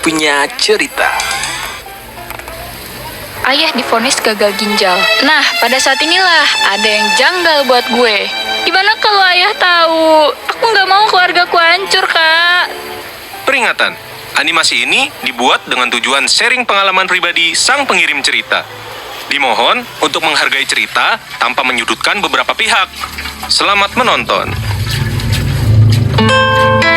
punya cerita. Ayah divonis gagal ginjal. Nah, pada saat inilah ada yang janggal buat gue. Gimana kalau ayah tahu? Aku nggak mau keluargaku hancur, Kak. Peringatan, animasi ini dibuat dengan tujuan sharing pengalaman pribadi sang pengirim cerita. Dimohon untuk menghargai cerita tanpa menyudutkan beberapa pihak. Selamat menonton.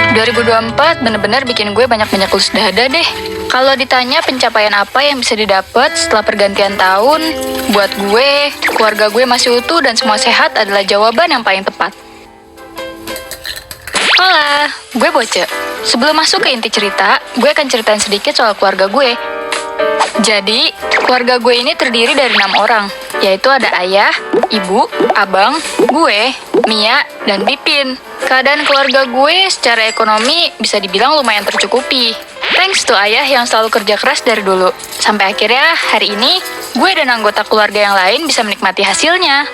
2024 bener-bener bikin gue banyak-banyak lulus dada deh. Kalau ditanya pencapaian apa yang bisa didapat setelah pergantian tahun, buat gue, keluarga gue masih utuh dan semua sehat adalah jawaban yang paling tepat. Hola, gue Boce. Sebelum masuk ke inti cerita, gue akan ceritain sedikit soal keluarga gue. Jadi, keluarga gue ini terdiri dari 6 orang, yaitu ada ayah, ibu, abang, gue, Mia, dan Pipin. Keadaan keluarga gue secara ekonomi bisa dibilang lumayan tercukupi. Thanks to ayah yang selalu kerja keras dari dulu. Sampai akhirnya hari ini, gue dan anggota keluarga yang lain bisa menikmati hasilnya.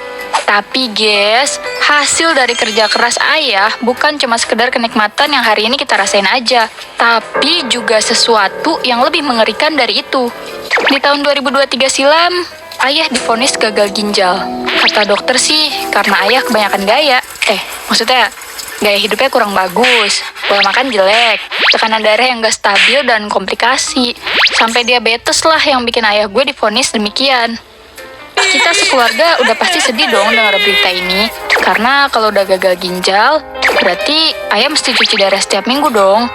Tapi guys, hasil dari kerja keras ayah bukan cuma sekedar kenikmatan yang hari ini kita rasain aja, tapi juga sesuatu yang lebih mengerikan dari itu. Di tahun 2023 silam, ayah divonis gagal ginjal. Kata dokter sih, karena ayah kebanyakan gaya. Maksudnya, gaya hidupnya kurang bagus, pola makan jelek, tekanan darah yang gak stabil dan komplikasi. Sampai diabetes lah yang bikin ayah gue divonis demikian. Kita sekeluarga udah pasti sedih dong dengar berita ini. Karena kalau udah gagal ginjal, berarti ayah mesti cuci darah setiap minggu dong.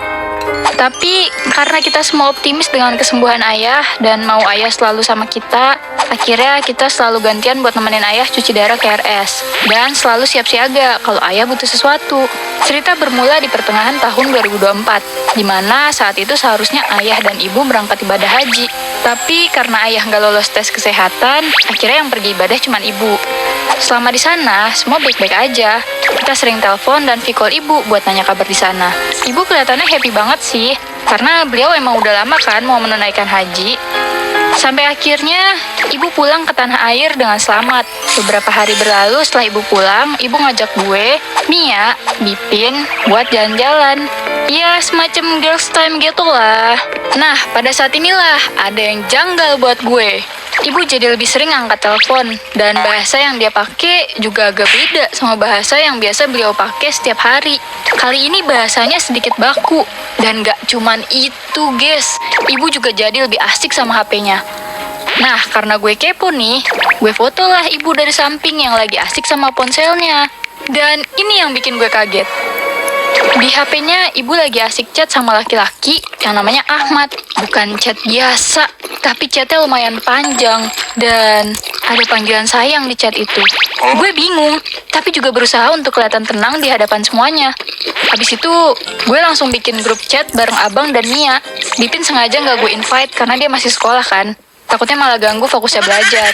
Tapi karena kita semua optimis dengan kesembuhan ayah dan mau ayah selalu sama kita, akhirnya kita selalu gantian buat nemenin ayah cuci darah ke RS. Dan selalu siap siaga kalau ayah butuh sesuatu. Cerita bermula di pertengahan tahun 2024, di mana saat itu seharusnya ayah dan ibu berangkat ibadah haji. Tapi karena ayah nggak lolos tes kesehatan, akhirnya yang pergi ibadah cuma ibu. Selama di sana, semua baik-baik aja. Kita sering telepon dan video call ibu buat nanya kabar di sana. Ibu kelihatannya happy banget sih, karena beliau emang udah lama kan mau menunaikan haji. Sampai akhirnya, ibu pulang ke tanah air dengan selamat. Beberapa hari berlalu setelah ibu pulang, ibu ngajak gue, Mia, Bipin, buat jalan-jalan. Ya, semacam girls time gitu lah. Nah, pada saat inilah ada yang janggal buat gue. Ibu jadi lebih sering angkat telepon, dan bahasa yang dia pakai juga agak beda sama bahasa yang biasa beliau pakai setiap hari. Kali ini bahasanya sedikit baku, dan gak cuman itu guys, ibu juga jadi lebih asik sama HP-nya. Nah, karena gue kepo nih, gue fotolah ibu dari samping yang lagi asik sama ponselnya. Dan ini yang bikin gue kaget. Di HP-nya, ibu lagi asik chat sama laki-laki yang namanya Ahmad. Bukan chat biasa, tapi chatnya lumayan panjang. Dan ada panggilan sayang di chat itu. Gue bingung, tapi juga berusaha untuk kelihatan tenang di hadapan semuanya. Habis itu, gue langsung bikin grup chat bareng abang dan Mia. Bipin sengaja nggak gue invite karena dia masih sekolah kan. Takutnya malah ganggu fokusnya belajar.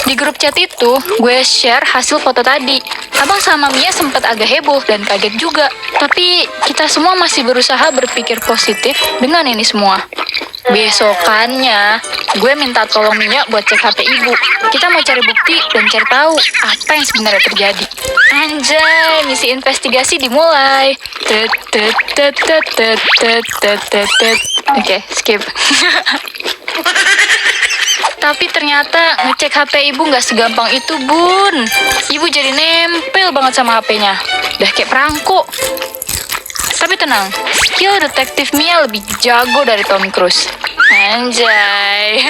Di grup chat itu, gue share hasil foto tadi. Abang sama Mia sempat agak heboh dan kaget juga. Tapi kita semua masih berusaha berpikir positif dengan ini semua. Besokannya, gue minta tolong Mia buat cek HP ibu. Kita mau cari bukti dan cari tahu apa yang sebenarnya terjadi. Anjay, misi investigasi dimulai. Oke, skip. Tapi ternyata ngecek HP ibu nggak segampang itu, Bun. Ibu jadi nempel banget sama HP-nya. Udah kayak perangko. Tapi tenang, skill detektif Mia lebih jago dari Tom Cruise. Anjay.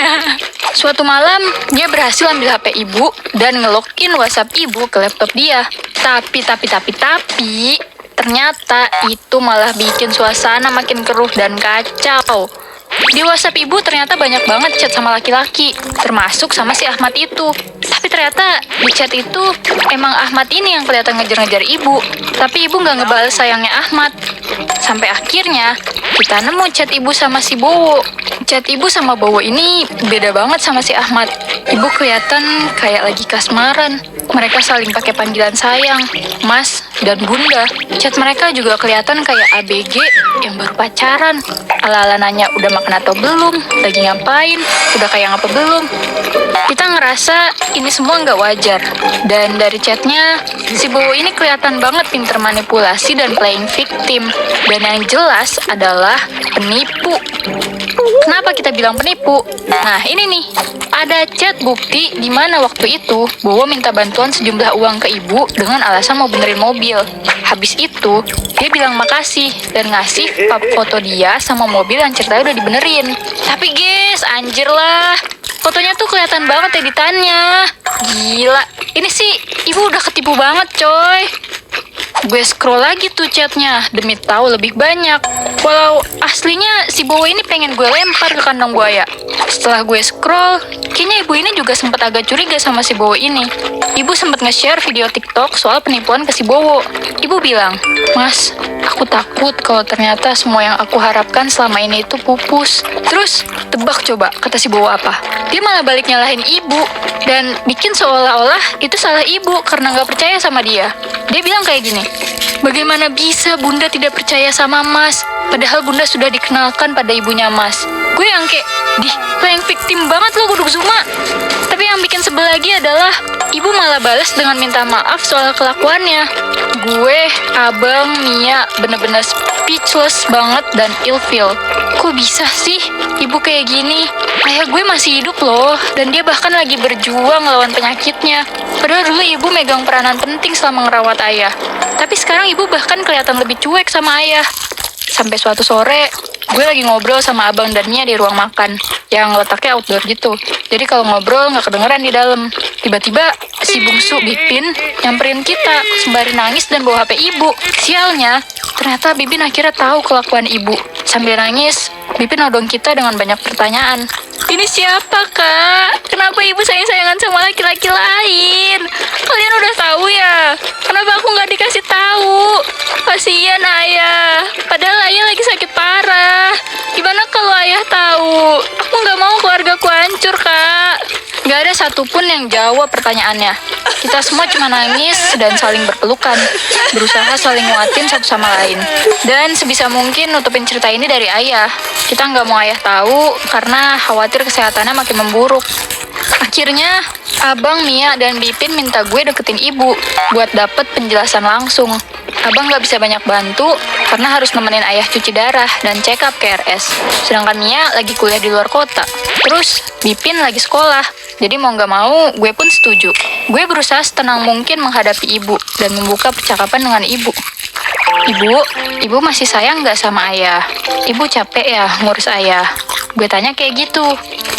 Suatu malam, dia berhasil ambil HP ibu dan ngelogin WhatsApp ibu ke laptop dia. Tapi, ternyata itu malah bikin suasana makin keruh dan kacau. Di WhatsApp ibu ternyata banyak banget chat sama laki-laki, termasuk sama si Ahmad itu. Tapi ternyata di chat itu emang Ahmad ini yang kelihatan ngejar-ngejar ibu. Tapi ibu nggak ngebales sayangnya Ahmad. Sampai akhirnya kita nemu chat ibu sama si Bowo. Chat ibu sama Bowo ini beda banget sama si Ahmad. Ibu kelihatan kayak lagi kasmaran. Mereka saling pakai panggilan sayang, Mas, dan Bunda. Chat mereka juga kelihatan kayak ABG yang baru pacaran. Ala-ala nanya udah makan atau belum, lagi ngapain, udah kayak apa belum. Kita ngerasa ini semua nggak wajar. Dan dari chatnya, si Bowo ini kelihatan banget pinter manipulasi dan playing victim. Dan yang jelas adalah penipu. Kenapa kita bilang penipu? Nah, ini nih. Ada chat bukti di mana waktu itu Bowo minta bantuan sejumlah uang ke ibu dengan alasan mau benerin mobil. Habis itu, dia bilang makasih dan ngasih foto dia sama mobil yang ceritanya udah dibenerin. Tapi guys, anjir lah. Fotonya tuh kelihatan banget editannya. Gila, ini sih ibu udah ketipu banget coy. Gue scroll lagi tuh chatnya demi tahu lebih banyak. Walau aslinya si Bowo ini pengen gue lempar ke kandang buaya. Setelah gue scroll, kayaknya ibu ini juga sempat agak curiga sama si Bowo ini. Ibu sempat nge-share video TikTok soal penipuan ke si Bowo. Ibu bilang, Mas, aku takut kalau ternyata semua yang aku harapkan selama ini itu pupus. Terus, tebak coba kata si Bowo apa? Dia malah balik nyalahin ibu dan bikin seolah-olah itu salah ibu karena nggak percaya sama dia. Dia bilang kayak gini, bagaimana bisa Bunda tidak percaya sama Mas? Padahal Bunda sudah dikenalkan pada ibunya Mas. Gue yang kayak, playing victim banget lo Buduk Zuma. Tapi yang bikin sebel lagi adalah, ibu malah balas dengan minta maaf soal kelakuannya. Gue, Abang, Mia bener-bener speechless banget dan ilfeel. Kok bisa sih ibu kayak gini? Ayah gue masih hidup loh, dan dia bahkan lagi berjuang lawan penyakitnya. Padahal dulu ibu megang peranan penting selama ngerawat ayah. Tapi sekarang ibu bahkan kelihatan lebih cuek sama ayah. Sampai suatu sore, gue lagi ngobrol sama Abang dan Mia di ruang makan yang letaknya outdoor gitu. Jadi kalau ngobrol nggak kedengeran di dalam. Tiba-tiba si bungsu Bipin nyamperin kita sembari nangis dan bawa HP ibu. Sialnya, ternyata Bipin akhirnya tahu kelakuan ibu. Sambil nangis, Bipin nodong kita dengan banyak pertanyaan. Ini siapa, Kak? Kenapa ibu sayang-sayangan sama laki-laki lain? Kalian udah tahu ya? Kenapa aku nggak dikasih tahu? Kasian ayah. Padahal ayah lagi sakit parah. Gimana kalau ayah tahu? Aku nggak mau keluargaku hancur, Kak. Nggak ada satupun yang jawab pertanyaannya. Kita semua cuma nangis dan saling berpelukan, berusaha saling nguatin satu sama lain. Dan sebisa mungkin nutupin cerita ini dari ayah. Kita nggak mau ayah tahu karena khawatir kesehatannya makin memburuk. Akhirnya, Abang, Mia, dan Bipin minta gue deketin ibu buat dapet penjelasan langsung. Abang nggak bisa banyak bantu karena harus nemenin ayah cuci darah dan check up ke RS. Sedangkan Mia lagi kuliah di luar kota. Terus Bipin lagi sekolah. Jadi mau nggak mau, gue pun setuju. Gue berusaha setenang mungkin menghadapi ibu dan membuka percakapan dengan ibu. Ibu masih sayang nggak sama ayah? Ibu capek ya ngurus ayah? Gue tanya kayak gitu.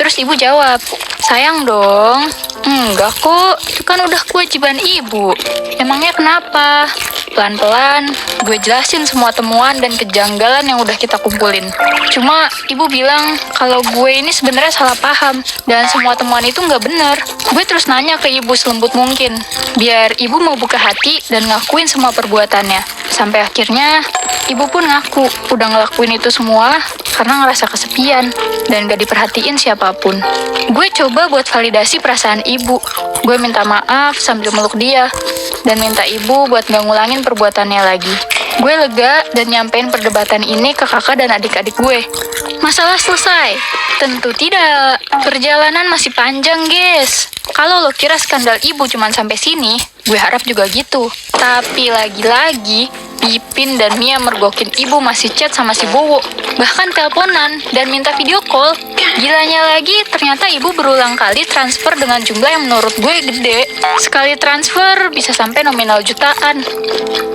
Terus ibu jawab, sayang dong. Enggak kok, itu kan udah kewajiban ibu. Emangnya kenapa? Pelan-pelan, gue jelasin semua temuan dan kejanggalan yang udah kita kumpulin. Cuma, ibu bilang kalau gue ini sebenarnya salah paham dan semua temuan itu nggak benar. Gue terus nanya ke ibu selembut mungkin, biar ibu mau buka hati dan ngakuin semua perbuatannya. Sampai akhirnya, ibu pun ngaku udah ngelakuin itu semua karena ngerasa kesepian dan gak diperhatiin siapapun. Gue coba buat validasi perasaan ibu. Gue minta maaf sambil meluk dia dan minta ibu buat gak ngulangin perbuatannya lagi. Gue lega dan nyampein perdebatan ini ke kakak dan adik-adik gue. Masalah selesai? Tentu tidak. Perjalanan masih panjang, guys. Kalau lo kira skandal ibu cuma sampai sini, gue harap juga gitu. Tapi lagi-lagi, Bipin dan Mia mergokin ibu masih chat sama si Bowo. Bahkan teleponan dan minta video call. Gilanya lagi, ternyata ibu berulang kali transfer dengan jumlah yang menurut gue gede. Sekali transfer bisa sampai nominal jutaan.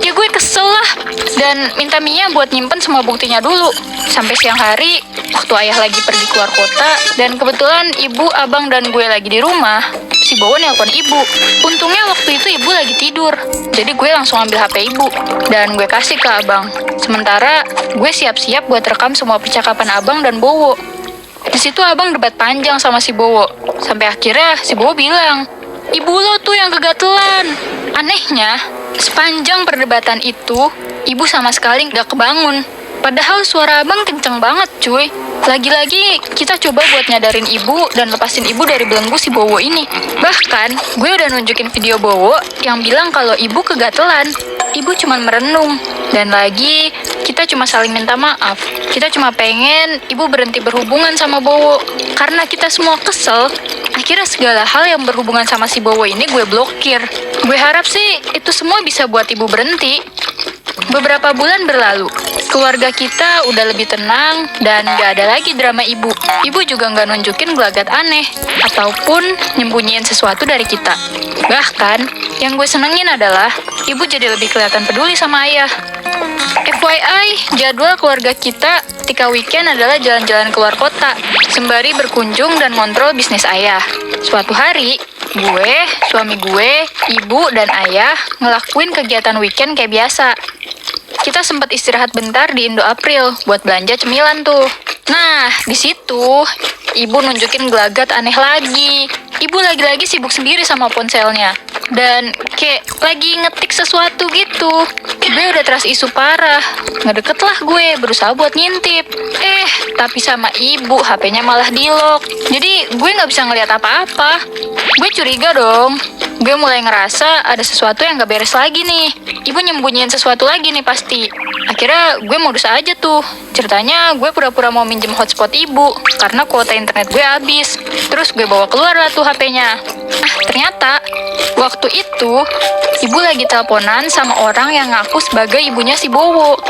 Ya gue kesel lah. Dan minta Mia buat nyimpen semua buktinya dulu. Sampai siang hari, waktu ayah lagi pergi keluar kota, dan kebetulan ibu, abang, dan gue lagi di rumah, si Bowo nelpon ibu. Untungnya waktu itu ibu lagi tidur. Jadi gue langsung ambil HP ibu dan gue kasih ke abang. Sementara gue siap-siap buat rekam semua percakapan abang dan Bowo. Di situ abang debat panjang sama si Bowo. Sampai akhirnya si Bowo bilang, ibu lo tuh yang kegatelan. Anehnya, sepanjang perdebatan itu, ibu sama sekali gak kebangun. Padahal suara abang kenceng banget cuy. Lagi-lagi kita coba buat nyadarin ibu dan lepasin ibu dari belenggu si Bowo ini. Bahkan gue udah nunjukin video Bowo yang bilang kalau ibu kegatelan. Ibu cuma merenung. Dan lagi kita cuma saling minta maaf. Kita cuma pengen ibu berhenti berhubungan sama Bowo. Karena kita semua kesel, akhirnya segala hal yang berhubungan sama si Bowo ini gue blokir. Gue harap sih itu semua bisa buat ibu berhenti. Beberapa bulan berlalu, keluarga kita udah lebih tenang dan gak ada lagi drama ibu. Ibu juga gak nunjukin gelagat aneh ataupun nyembunyiin sesuatu dari kita. Bahkan, yang gue senengin adalah ibu jadi lebih kelihatan peduli sama ayah. FYI, jadwal keluarga kita ketika weekend adalah jalan-jalan keluar kota, sembari berkunjung dan ngontrol bisnis ayah. Suatu hari, gue, suami gue, ibu, dan ayah ngelakuin kegiatan weekend kayak biasa. Kita sempat istirahat bentar di Indo April buat belanja cemilan tuh. Nah, di situ ibu nunjukin gelagat aneh lagi. Ibu lagi-lagi sibuk sendiri sama ponselnya. Dan kayak lagi ngetik sesuatu gitu. Gue udah trust isu parah. Ngedeket lah gue, berusaha buat ngintip. Tapi sama ibu, HP-nya malah di-lock. Jadi gue gak bisa ngeliat apa-apa. Gue curiga dong. Gue mulai ngerasa ada sesuatu yang gak beres lagi nih. Ibu nyembunyiin sesuatu lagi nih pasti. Akhirnya gue modus aja tuh. Ceritanya gue pura-pura mau minjem hotspot ibu karena kuota internet gue habis. Terus gue bawa keluar lah tuh HP-nya. Ternyata waktu itu ibu lagi teleponan sama orang yang ngaku sebagai ibunya si Bowo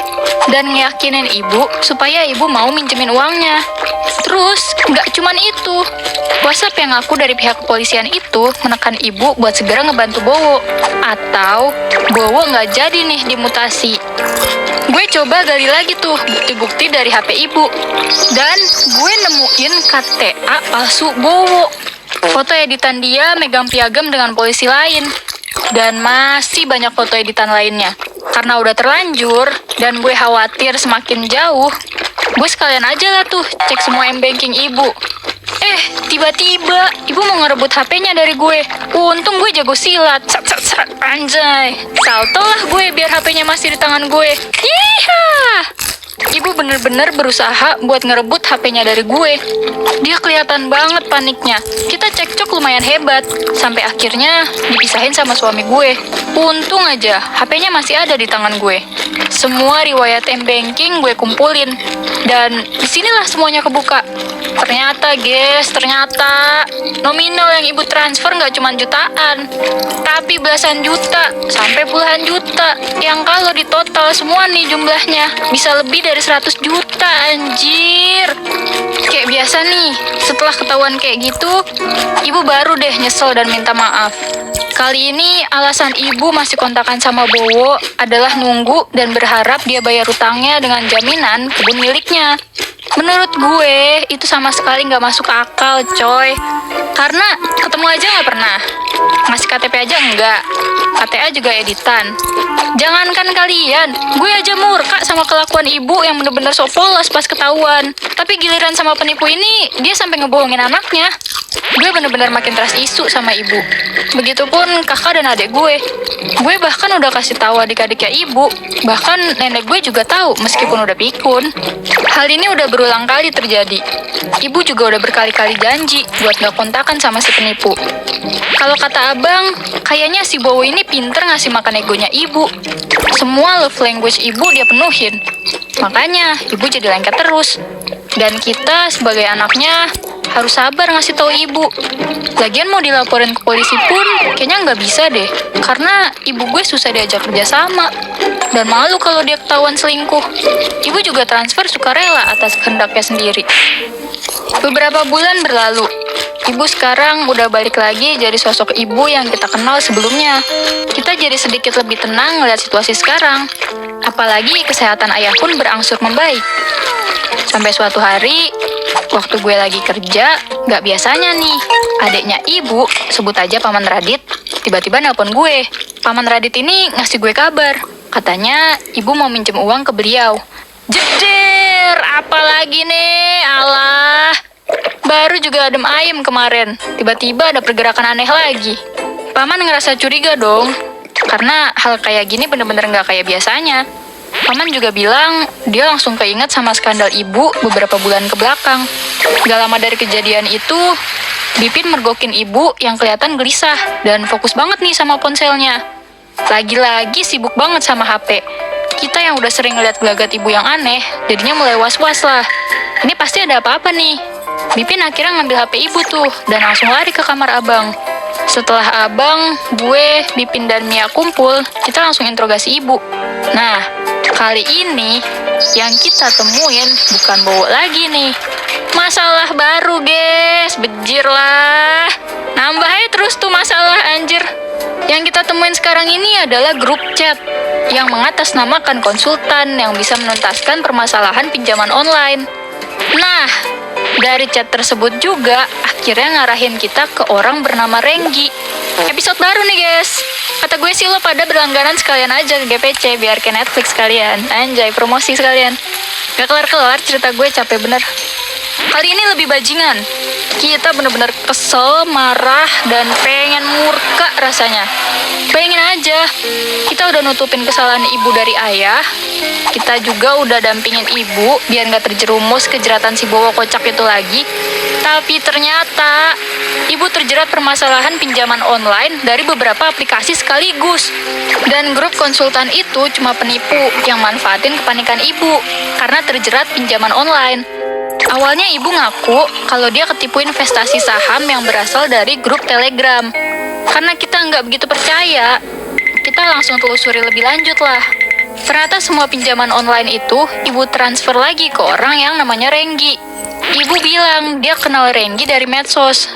dan ngeyakinin ibu supaya ibu mau minjemin uangnya. Terus nggak cuman itu, WhatsApp yang ngaku dari pihak kepolisian itu menekan ibu buat segera ngebantu Bowo atau Bowo nggak jadi nih dimutasi. Gue coba gali lagi tuh bukti-bukti dari HP ibu dan gue nemuin KTA palsu Bowo. Foto editan dia megang piagam dengan polisi lain. Dan masih banyak foto editan lainnya. Karena udah terlanjur, dan gue khawatir semakin jauh, gue sekalian aja lah tuh cek semua m-banking ibu. Tiba-tiba ibu mau ngerebut HP-nya dari gue. Untung gue jago silat. Sat, anjay. Salto lah gue biar HP-nya masih di tangan gue. Yeeha! Ibu bener-bener berusaha buat ngerebut HP-nya dari gue. Dia kelihatan banget paniknya. Kita cekcok lumayan hebat, sampai akhirnya dipisahin sama suami gue. Untung aja, HP-nya masih ada di tangan gue. Semua riwayat m-banking gue kumpulin. Dan disinilah semuanya kebuka. Ternyata nominal yang ibu transfer nggak cuma jutaan, tapi belasan juta, sampai puluhan juta. Yang kalau ditotal semua nih jumlahnya, bisa lebih dari 100 juta, anjir. Kayak biasa nih, setelah ketahuan kayak gitu, ibu baru deh nyesel dan minta maaf. Kali ini alasan ibu masih kontakan sama Bowo adalah nunggu dan berharap dia bayar utangnya dengan jaminan kebun miliknya. Menurut gue, itu sama sekali nggak masuk akal, coy. Karena ketemu aja nggak pernah. Ngasih KTP aja enggak. KTA juga editan. Jangankan kalian, gue aja murka sama kelakuan ibu yang bener-bener so polos pas ketahuan. Tapi giliran sama penipu ini, dia sampai ngebohongin anaknya. Gue bener-bener makin trust isu sama ibu. Begitupun kakak dan adik gue. Gue bahkan udah kasih tahu adik-adiknya ibu. Bahkan nenek gue juga tahu meskipun udah pikun. Hal ini udah berulang kali terjadi. Ibu juga udah berkali-kali janji buat gak kontakan sama si penipu. Kalau kata abang, kayaknya si Bowo ini pinter ngasih makan egonya ibu. Semua love language ibu dia penuhin. Makanya ibu jadi lengket terus. Dan kita sebagai anaknya harus sabar ngasih tahu ibu. Lagian mau dilaporin ke polisi pun kayaknya nggak bisa deh. Karena ibu gue susah diajak kerjasama. Dan malu kalau dia ketahuan selingkuh. Ibu juga transfer sukarela atas kehendaknya sendiri. Beberapa bulan berlalu. Ibu sekarang udah balik lagi jadi sosok ibu yang kita kenal sebelumnya. Kita jadi sedikit lebih tenang ngeliat situasi sekarang. Apalagi kesehatan ayah pun berangsur membaik. Sampai suatu hari, waktu gue lagi kerja, gak biasanya nih, adeknya ibu, sebut aja Paman Radit, tiba-tiba nelpon gue. Paman Radit ini ngasih gue kabar. Katanya ibu mau minjem uang ke beliau. Jeder, apalagi nih, alah. Baru juga adem ayem kemarin, tiba-tiba ada pergerakan aneh lagi. Paman ngerasa curiga dong, karena hal kayak gini bener-bener gak kayak biasanya. Paman juga bilang dia langsung keinget sama skandal ibu beberapa bulan ke belakang. Gak lama dari kejadian itu, Bipin mergokin ibu yang kelihatan gelisah dan fokus banget nih sama ponselnya. Lagi-lagi sibuk banget sama HP. Kita yang udah sering ngeliat gelagat ibu yang aneh, jadinya mulai was-was lah. Ini pasti ada apa-apa nih. Bipin akhirnya ngambil HP ibu tuh dan langsung lari ke kamar abang. Setelah abang, gue, Bipin, dan Mia kumpul, kita langsung interogasi ibu. Nah, kali ini yang kita temuin bukan Bowo lagi nih. Masalah baru, guys. Bejir lah. Nambah aja terus tuh masalah, anjir. Yang kita temuin sekarang ini adalah grup chat yang mengatasnamakan konsultan yang bisa menuntaskan permasalahan pinjaman online. Nah, dari chat tersebut juga akhirnya ngarahin kita ke orang bernama Renggi. Episode baru nih, guys. Kata gue sih lo pada berlangganan sekalian aja ke GPC biar ke Netflix sekalian. Anjay, promosi sekalian. Gak kelar-kelar cerita gue, capek bener. Kali ini lebih bajingan. Kita bener-bener kesel, marah, dan pengen murka rasanya. Bayangin aja, kita udah nutupin kesalahan ibu dari ayah. Kita juga udah dampingin ibu biar gak terjerumus ke jeratan si Bowo kocak itu lagi. Tapi ternyata ibu terjerat permasalahan pinjaman online dari beberapa aplikasi sekaligus. Dan grup konsultan itu cuma penipu yang manfaatin kepanikan ibu karena terjerat pinjaman online. Awalnya ibu ngaku kalau dia ketipu investasi saham yang berasal dari grup Telegram. Karena kita nggak begitu percaya, kita langsung telusuri lebih lanjut lah. Ternyata semua pinjaman online itu ibu transfer lagi ke orang yang namanya Renggi. Ibu bilang dia kenal Renggi dari medsos.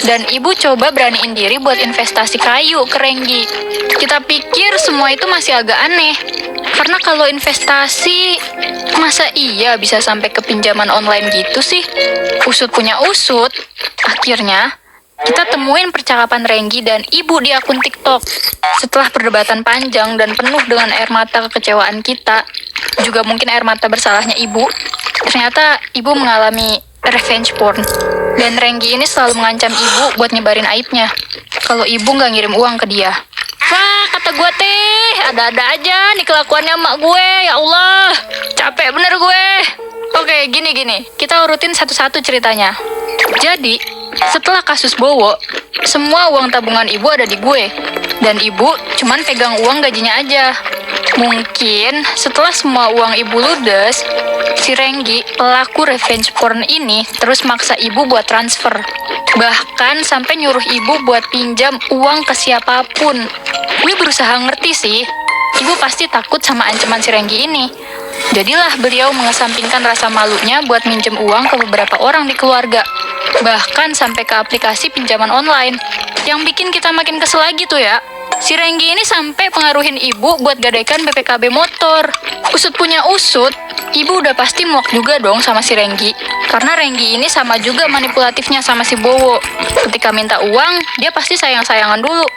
Dan ibu coba beraniin diri buat investasi kayu ke Renggi. Kita pikir semua itu masih agak aneh. Karena kalau investasi, masa iya bisa sampai ke pinjaman online gitu sih? Usut punya usut, akhirnya kita temuin percakapan Renggi dan ibu di akun TikTok. Setelah perdebatan panjang dan penuh dengan air mata kekecewaan kita, juga mungkin air mata bersalahnya ibu, ternyata ibu mengalami revenge porn. Dan Renggi ini selalu mengancam ibu buat nyebarin aibnya kalau ibu nggak ngirim uang ke dia. Wah, kata gue teh, ada-ada aja nih kelakuannya emak gue, ya Allah. Capek bener gue. Oke, gini. Kita urutin satu-satu ceritanya. Jadi, setelah kasus Bowo, semua uang tabungan ibu ada di gue. Dan ibu cuman pegang uang gajinya aja. Mungkin setelah semua uang ibu ludes, si Renggi, pelaku revenge porn ini, terus maksa ibu buat transfer. Bahkan sampai nyuruh ibu buat pinjam uang ke siapapun. Gue berusaha ngerti sih, ibu pasti takut sama ancaman si Renggi ini. Jadilah beliau mengesampingkan rasa malunya buat minjem uang ke beberapa orang di keluarga. Bahkan sampai ke aplikasi pinjaman online. Yang bikin kita makin kesel lagi tuh ya, si Renggi ini sampai pengaruhin ibu buat gadaikan BPKB motor. Usut punya usut, ibu udah pasti muak juga dong sama si Renggi. Karena Renggi ini sama juga manipulatifnya sama si Bowo. Ketika minta uang, dia pasti sayang-sayangan dulu.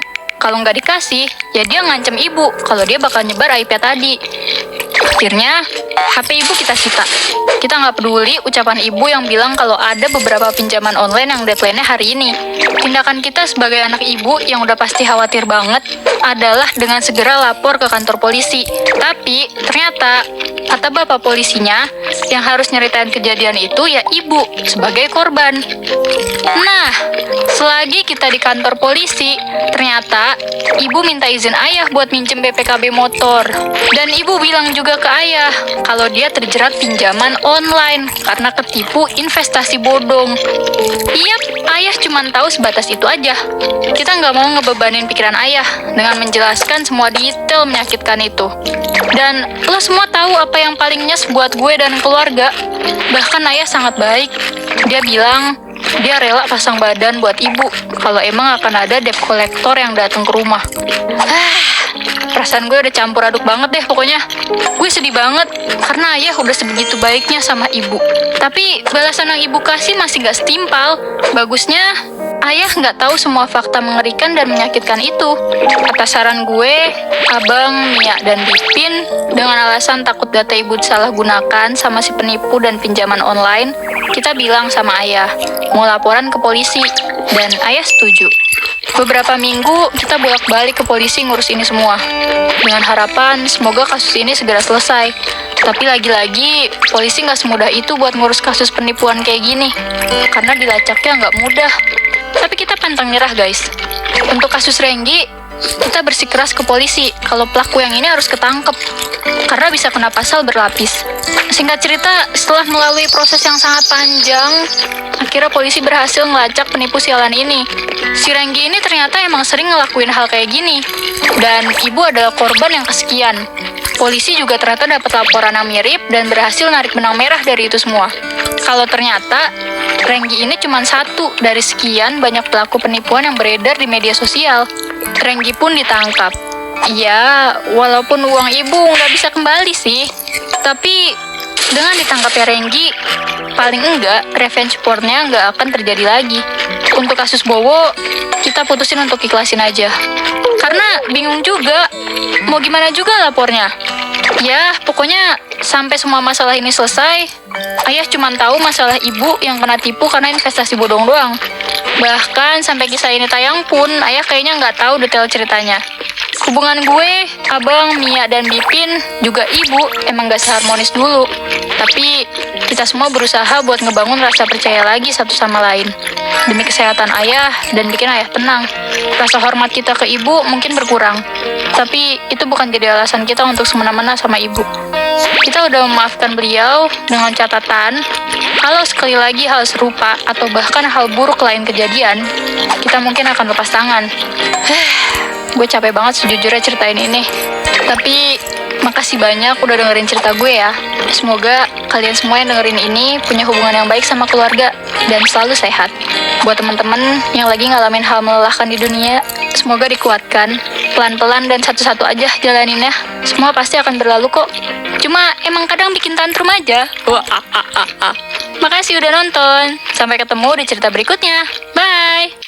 Kalau nggak dikasih, ya dia ngancem ibu kalau dia bakal nyebar aibnya tadi. Akhirnya, HP ibu kita sita. Kita nggak peduli ucapan ibu yang bilang kalau ada beberapa pinjaman online yang deadline-nya hari ini. Tindakan kita sebagai anak ibu yang udah pasti khawatir banget adalah dengan segera lapor ke kantor polisi. Tapi, ternyata, kata bapak polisinya, yang harus nyeritain kejadian itu ya ibu sebagai korban. Nah, selagi kita di kantor polisi, ternyata ibu minta izin ayah buat minjem BPKB motor. Dan ibu bilang juga ke ayah kalau dia terjerat pinjaman online karena ketipu investasi bodong. Yap, ayah cuma tahu sebatas itu aja. Kita nggak mau ngebebanin pikiran ayah dengan menjelaskan semua detail menyakitkan itu. Dan lo semua tahu apa yang paling nyes buat gue dan keluarga. Bahkan ayah sangat baik. Dia bilang dia rela pasang badan buat ibu kalau emang akan ada debt collector yang datang ke rumah. Perasaan gue udah campur aduk banget deh pokoknya. Gue sedih banget karena ayah udah sebegitu baiknya sama ibu. Tapi balasan yang ibu kasih masih gak setimpal. Bagusnya ayah nggak tahu semua fakta mengerikan dan menyakitkan itu. Atas saran gue, abang, Mia, dan Bipin, dengan alasan takut data ibu disalahgunakan sama si penipu dan pinjaman online, kita bilang sama ayah, mau laporan ke polisi, dan ayah setuju. Beberapa minggu kita bolak-balik ke polisi ngurus ini semua. Dengan harapan semoga kasus ini segera selesai. Tapi lagi-lagi polisi nggak semudah itu buat ngurus kasus penipuan kayak gini. Karena dilacaknya nggak mudah. Tapi kita pantang nyerah guys. Untuk kasus Renggi, kita bersikeras ke polisi kalau pelaku yang ini harus ketangkep. Karena bisa kena pasal berlapis. Singkat cerita, setelah melalui proses yang sangat panjang, akhirnya polisi berhasil ngelacak penipu sialan ini. Si Renggi ini ternyata emang sering ngelakuin hal kayak gini. Dan ibu adalah korban yang kesekian. Polisi juga ternyata dapat laporan yang mirip dan berhasil narik benang merah dari itu semua. Kalau ternyata Renggi ini cuma satu dari sekian banyak pelaku penipuan yang beredar di media sosial. Renggi pun ditangkap. Ya, walaupun uang ibu nggak bisa kembali sih. Tapi dengan ditangkapnya Renggi, paling enggak revenge pornnya nggak akan terjadi lagi. Untuk kasus Bowo, kita putusin untuk ikhlasin aja. Karena bingung juga, mau gimana juga lapornya. Ya, pokoknya sampai semua masalah ini selesai, ayah cuma tahu masalah ibu yang kena tipu karena investasi bodong doang. Bahkan sampai kisah ini tayang pun, ayah kayaknya nggak tahu detail ceritanya. Hubungan gue, abang, Mia, dan Bipin, juga ibu, emang gak seharmonis dulu. Tapi kita semua berusaha buat ngebangun rasa percaya lagi satu sama lain. Demi kesehatan ayah dan bikin ayah tenang. Rasa hormat kita ke ibu mungkin berkurang. Tapi itu bukan jadi alasan kita untuk semena-mena sama ibu. Kita udah memaafkan beliau dengan catatan, kalau sekali lagi hal serupa atau bahkan hal buruk lain kejadian, kita mungkin akan lepas tangan. Gue capek banget sejujurnya ceritain ini. Tapi makasih banyak udah dengerin cerita gue ya. Semoga kalian semua yang dengerin ini punya hubungan yang baik sama keluarga dan selalu sehat. Buat teman-teman yang lagi ngalamin hal melelahkan di dunia, semoga dikuatkan. Pelan-pelan dan satu-satu aja jalaninnya. Semua pasti akan berlalu kok. Cuma emang kadang bikin tantrum aja. Makasih udah nonton. Sampai ketemu di cerita berikutnya. Bye.